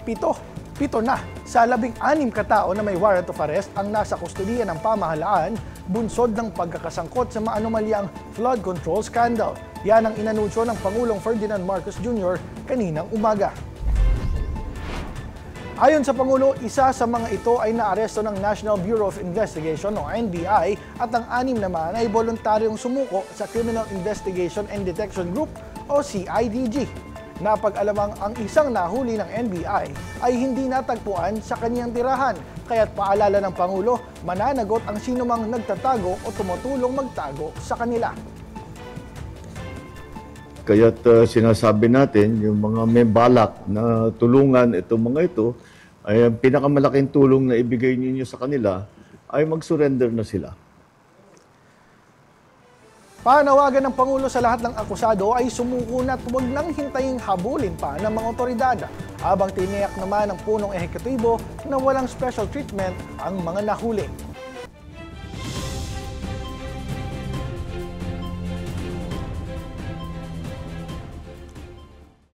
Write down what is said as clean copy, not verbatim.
Pito na sa 16 katao na may warrant of arrest ang nasa kustudiya ng pamahalaan bunsod ng pagkakasangkot sa maanomalyang flood control scandal. Yan ang inanunsyo ng Pangulong Ferdinand Marcos Jr. kaninang umaga. Ayon sa Pangulo, isa sa mga ito ay naaresto ng National Bureau of Investigation o NBI at ang 6 naman ay voluntaryong sumuko sa Criminal Investigation and Detection Group o CIDG. Napag-alamang ang isang nahuli ng NBI ay hindi natagpuan sa kanyang tirahan, kaya't paalala ng Pangulo, mananagot ang sinumang nagtatago o tumutulong magtago sa kanila. Kaya't sinasabi natin, yung mga may balak na tulungan itong mga ito, ay ang pinakamalaking tulong na ibigay ninyo sa kanila ay mag-surrender na sila. Panawagan ng Pangulo sa lahat ng akusado ay sumuko na at huwag nang hintaying habulin pa ng mga otoridad. Habang tiniyak naman ng punong ehekutibo na walang special treatment ang mga nahuli.